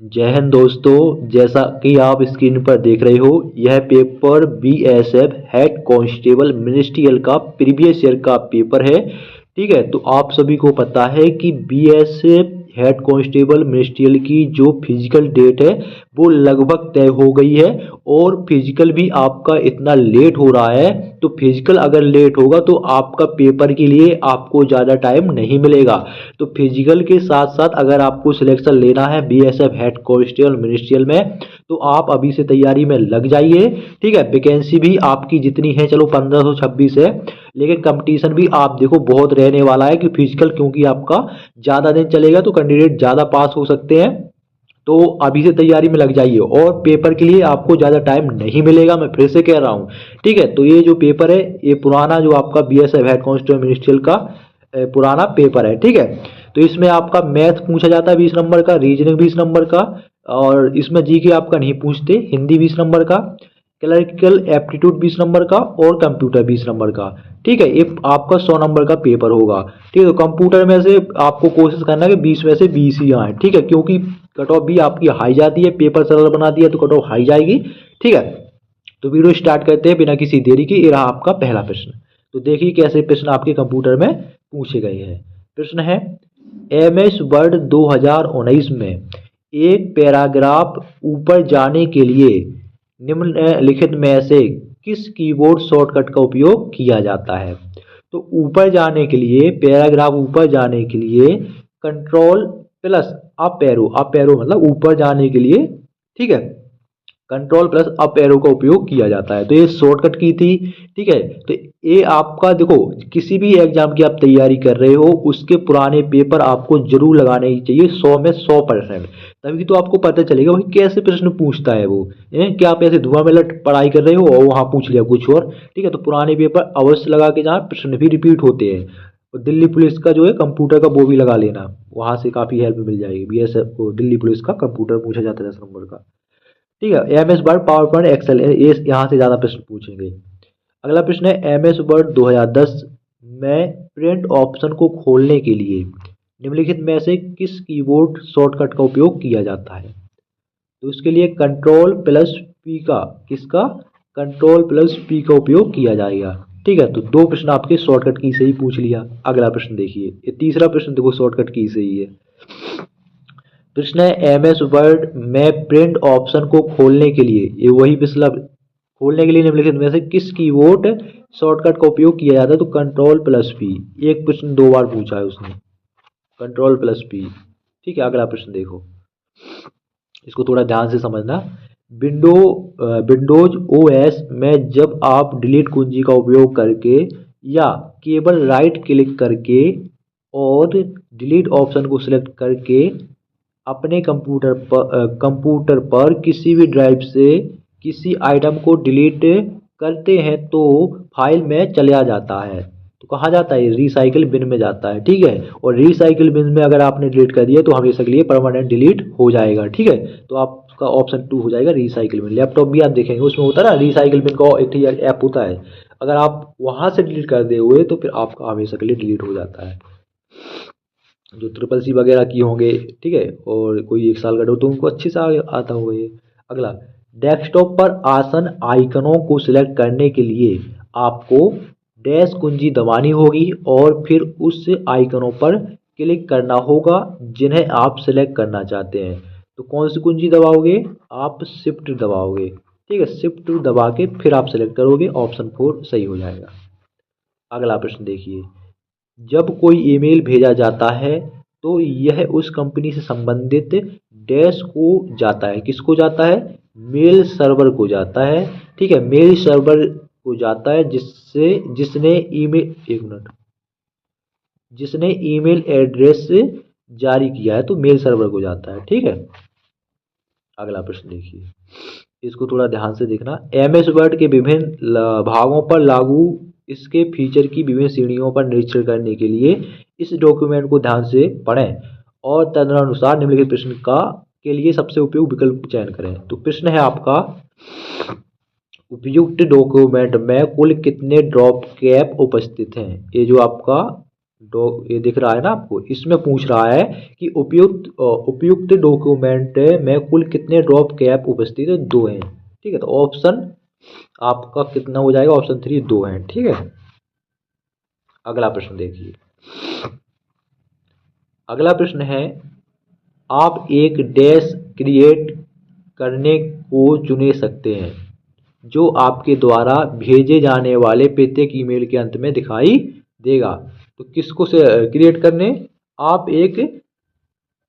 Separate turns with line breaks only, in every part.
जय हिंद दोस्तों, जैसा कि आप स्क्रीन पर देख रहे हो, यह paper BSF head constable ministerial का प्रीवियस ईयर का पेपर है। ठीक है, तो आप सभी को पता है कि बीएसएफ हेड कांस्टेबल मिनिस्ट्रियल की जो फिजिकल डेट है वो लगभग तय हो गई है। और फिजिकल भी आपका इतना लेट हो रहा है, तो फिजिकल अगर लेट होगा तो आपका पेपर के लिए आपको ज़्यादा टाइम नहीं मिलेगा। तो फिजिकल के साथ साथ अगर आपको सिलेक्शन लेना है बीएसएफ हेड कांस्टेबल मिनिस्ट्रियल में, तो आप अभी से तैयारी में लग जाइए। ठीक है, वैकेंसी भी आपकी जितनी है, चलो 1526 है, लेकिन कंपटीशन भी आप देखो बहुत रहने वाला है कि फिजिकल क्योंकि आपका ज़्यादा दिन चलेगा तो कैंडिडेट ज़्यादा पास हो सकते हैं। तो अभी से तैयारी में लग जाइए और पेपर के लिए आपको ज़्यादा टाइम नहीं मिलेगा, मैं फिर से कह रहा हूँ। ठीक है, तो ये जो पेपर है ये पुराना जो आपका बीएसएफ हेड कांस्टेबल मिनिस्ट्रियल का पुराना पेपर है। ठीक है, तो इसमें आपका मैथ पूछा जाता है 20 नंबर का, रीजनिंग 20 नंबर का, और इसमें जीके आपका नहीं पूछते, हिंदी 20 नंबर का, क्लरिकल एप्टीट्यूड 20 नंबर का और कंप्यूटर 20 नंबर का। ठीक है, ये आपका 100 नंबर का पेपर होगा। ठीक है, तो कंप्यूटर में से आपको कोशिश करना है कि 20 में से 20 ही आए। ठीक है, क्योंकि कट ऑफ भी आपकी हाई जाती है, पेपर सरल बना दिया तो कट ऑफ हाई जाएगी। ठीक है, तो वीडियो स्टार्ट करते हैं बिना किसी देरी के। ये रहा आपका पहला प्रश्न। तो देखिए कैसे प्रश्न आपके कंप्यूटर में पूछे गए हैं। प्रश्न है, एमएस वर्ड 2019 में एक पैराग्राफ ऊपर जाने के लिए निम्नलिखित में से किस कीबोर्ड शॉर्टकट का उपयोग किया जाता है। तो ऊपर जाने के लिए, पैराग्राफ ऊपर जाने के लिए कंट्रोल प्लस अप एरो मतलब ऊपर जाने के लिए, ठीक है, कंट्रोल प्लस अप एरो का उपयोग किया जाता है। तो ये शॉर्टकट की थी। ठीक है, तो ये आपका देखो, किसी भी एग्जाम की आप तैयारी कर रहे हो उसके पुराने पेपर आपको जरूर लगाने ही चाहिए, 100 में 100%। तभी तो आपको पता चलेगा भाई कैसे प्रश्न पूछता है वो। क्या आप ऐसे धुआं में लट पढ़ाई कर रहे हो और वहां पूछ लिया कुछ और। ठीक है, तो पुराने पेपर अवश्य लगा के जहाँ प्रश्न भी रिपीट होते हैं। और दिल्ली पुलिस का जो है कंप्यूटर का वो भी लगा लेना, वहां से काफी हेल्प मिल जाएगी। बीएसएफ को दिल्ली पुलिस का कंप्यूटर पूछा जाता है 10 नंबर का। ठीक है, M S Word, PowerPoint, Excel, ये यहाँ से ज़्यादा प्रश्न पूछेंगे। अगला प्रश्न है, एम एस वर्ड 2010 में प्रिंट ऑप्शन को खोलने के लिए निम्नलिखित में से किस कीबोर्ड शॉर्टकट का उपयोग किया जाता है। तो इसके लिए कंट्रोल प्लस पी का, किसका, कंट्रोल प्लस पी का उपयोग किया जाएगा। ठीक है, तो दो प्रश्न आपके शॉर्टकट की से ही पूछ लिया। अगला प्रश्न देखिए, ये तीसरा प्रश्न देखो शॉर्टकट की से ही है। प्रश्न है, एम एस वर्ड में प्रिंट ऑप्शन को खोलने के लिए, ये वही पिछला, खोलने के लिए निम्नलिखित में से किस कीबोर्ड शॉर्टकट का उपयोग किया जाता है। तो कंट्रोल प्लस पी। एक प्रश्न दो बार पूछा है उसने, कंट्रोल प्लस पी। ठीक है, अगला प्रश्न देखो, इसको थोड़ा ध्यान से समझना। विंडो विंडोज ओएस में जब आप डिलीट कुंजी का उपयोग करके या केवल राइट क्लिक करके और डिलीट ऑप्शन को सिलेक्ट करके अपने कंप्यूटर पर किसी भी ड्राइव से किसी आइटम को डिलीट करते हैं तो फाइल में चला जाता है। तो कहाँ जाता है, रिसाइकिल बिन में जाता है। ठीक है, और रिसाइकिल बिन में अगर आपने डिलीट कर दिया तो हमेशा के लिए परमानेंट डिलीट हो जाएगा। ठीक है, तो आपका ऑप्शन 2 हो जाएगा रिसाइकिल बिन। लैपटॉप भी आप देखेंगे उसमें होता है ना रिसाइकिल बिन का एक ऐप होता है, अगर आप वहां से डिलीट कर दे हुए तो फिर आपका हमेशा के लिए डिलीट हो जाता है। जो ट्रिपल सी वगैरह किए होंगे, ठीक है, और कोई 1 साल का हो तो उनको अच्छे से आता होगा ये। अगला, डेस्कटॉप पर आसन आइकनों को सिलेक्ट करने के लिए आपको डैश कुंजी दबानी होगी और फिर उस आइकनों पर क्लिक करना होगा जिन्हें आप सिलेक्ट करना चाहते हैं। तो कौन सी कुंजी दबाओगे, आप शिफ्ट दबाओगे। ठीक है, शिफ्ट दबा के फिर आप सिलेक्ट करोगे, ऑप्शन 4 सही हो जाएगा। अगला प्रश्न देखिए, जब कोई ईमेल भेजा जाता है तो यह उस कंपनी से संबंधित डैश को जाता है, किसको जाता है, मेल सर्वर को जाता है। ठीक है, मेल सर्वर को जाता है जिससे जिसने ईमेल, एक मिनट, जिसने ईमेल एड्रेस जारी किया है, तो मेल सर्वर को जाता है। ठीक है, अगला प्रश्न देखिए, इसको थोड़ा ध्यान से देखना। एमएस वर्ड के विभिन्न भागों पर लागू इसके फीचर की विभिन्न श्रेणियों पर निरीक्षण करने के लिए इस डॉक्यूमेंट को ध्यान से पढ़ें और तदनुसार निम्नलिखित प्रश्न का के लिए सबसे उपयुक्त विकल्प चयन करें। तो प्रश्न है आपका, उपयुक्त डॉक्यूमेंट में कुल कितने ड्रॉप कैप उपस्थित हैं। ये जो आपका ये दिख रहा है ना आपको, इसमें पूछ रहा है कि उपयुक्त डॉक्यूमेंट में कुल कितने ड्रॉप कैप उपस्थित है, 2 हैं। ठीक है, तो ऑप्शन आपका कितना हो जाएगा, ऑप्शन 3 2 हैं। ठीक है, अगला प्रश्न देखिए। अगला प्रश्न है, आप एक डैश क्रिएट करने को चुने सकते हैं जो आपके द्वारा भेजे जाने वाले प्रत्येक ईमेल के अंत में दिखाई देगा। तो किसको से क्रिएट करने, आप एक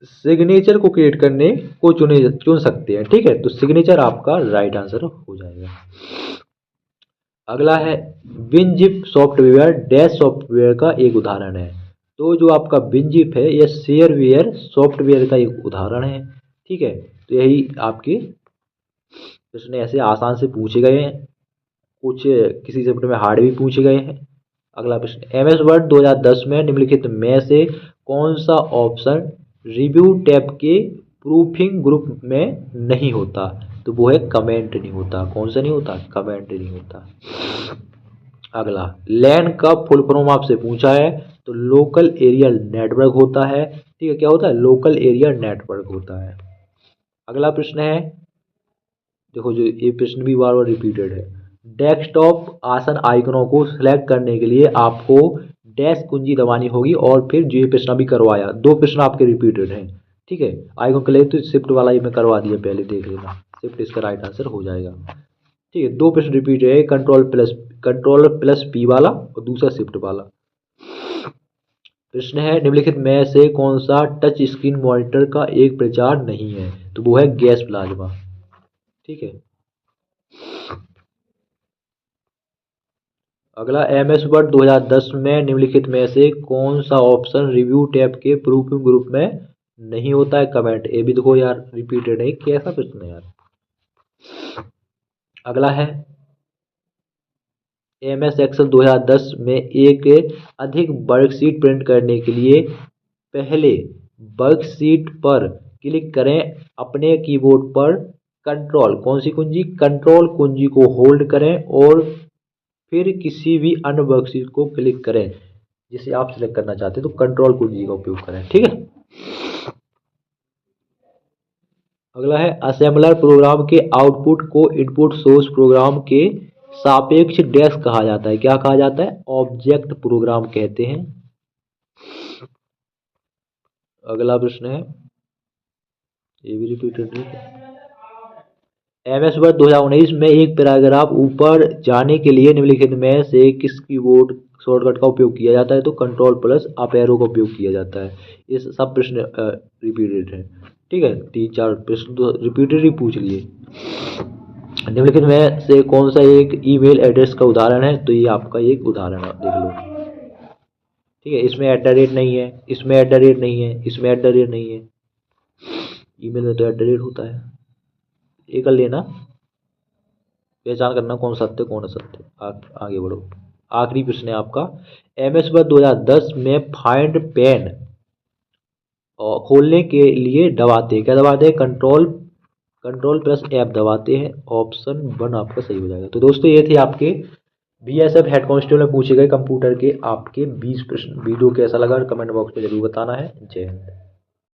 सिग्नेचर को क्रिएट करने को चुन सकते हैं। ठीक है, तो सिग्नेचर आपका राइट आंसर हो जाएगा। अगला है, विनजिप सॉफ्टवेयर डैश सॉफ्टवेयर का एक उदाहरण है। तो जो आपका विनजिप है यह शेयरवेयर सॉफ्टवेयर का एक उदाहरण है। ठीक है, तो यही आपके प्रश्न ऐसे आसान से पूछे गए हैं, कुछ किसी चैप्टर में हार्ड भी पूछे गए हैं। अगला प्रश्न, एमएस वर्ड 2010 में निम्नलिखित में से कौन सा ऑप्शन रिव्यू टैब के प्रूफिंग ग्रुप में नहीं होता, तो वो है कमेंट नहीं होता। कौन सा नहीं होता, कमेंट नहीं होता। अगला, लैन का फुल फॉर्म आपसे पूछा है, तो लोकल एरिया नेटवर्क होता है। ठीक है, क्या होता है, लोकल एरिया नेटवर्क होता है। अगला प्रश्न है, देखो जो ये प्रश्न भी बार बार रिपीटेड है, डेस्कटॉप आसन आइकनों को सिलेक्ट करने के लिए आपको डैश कुंजी दबानी होगी और फिर जो ये प्रश्न भी करवाया, 2 प्रश्न आपके रिपीटेड हैं। ठीक है, आइकन के लिए तो शिफ्ट वाला ये मैं करवा दिया, पहले देख लेना, शिफ्ट इसका राइट आंसर हो जाएगा। ठीक है, 2 प्रश्न रिपीट है, कंट्रोल प्लस पी वाला और दूसरा शिफ्ट वाला। प्रश्न है, निम्नलिखित में से कौन सा टच स्क्रीन मॉनिटर का एक प्रचार नहीं है, तो वो है गैस प्लाज्मा। ठीक है, अगला, एमएस वर्ड 2010 में निम्नलिखित में से कौन सा ऑप्शन रिव्यू टैब के प्रूफिंग ग्रुप में नहीं होता है, कमेंट। ये भी देखो यार रिपीटेड है, कैसा प्रश्न है यार। अगला है, एमएस एक्सेल 2010 में एक अधिक वर्कशीट प्रिंट करने के लिए पहले वर्कशीट पर क्लिक करें, अपने कीबोर्ड पर कंट्रोल कौन सी कुंजी, कंट्रोल कुंजी को होल्ड करें और फिर किसी भी अन्य वर्कशीट को क्लिक करें जिसे आप सिलेक्ट करना चाहते हैं, तो कंट्रोल कुंजी का उपयोग करें। ठीक है, अगला है, असेंबलर प्रोग्राम के आउटपुट को इनपुट सोर्स प्रोग्राम के सापेक्ष डैश कहा जाता है। क्या कहा जाता है, ऑब्जेक्ट प्रोग्राम कहते हैं। अगला प्रश्न है, ये भी रिपीटेड है, एमएस वर्ड 2019 में एक पैराग्राफ ऊपर जाने के लिए निम्नलिखित में से किस कीबोर्ड शॉर्टकट का उपयोग किया जाता है, तो कंट्रोल प्लस अप एरो का उपयोग किया जाता है। ये सब प्रश्न रिपीटेड है। ठीक है, 3-4 प्रश्न तो रिपीटेड ही पूछ लिए। निम्नलिखित में से कौन सा एक ईमेल एड्रेस का उदाहरण है, तो ये आपका एक उदाहरण है, देख लो। ठीक है, इसमें @ नहीं है, इसमें @ नहीं है, इसमें @ नहीं है, ईमेल में तो @ होता है। ये कर लेना, पहचान करना कौन सत्य कौन असत्य। आगे बढ़ो, आखिरी प्रश्न है आपका, एमएस वर्ड 2010 में फाइंड पेन खोलने के लिए दबाते हैं, क्या दबाते हैं, कंट्रोल प्लस F दबाते हैं। ऑप्शन 1 आपका सही हो जाएगा। तो दोस्तों ये थे आपके बीएसएफ हेड कांस्टेबल में पूछे गए कंप्यूटर के आपके 20 प्रश्न। वीडियो कैसा लगा कमेंट बॉक्स में जरूर बताना है। जय हिंद।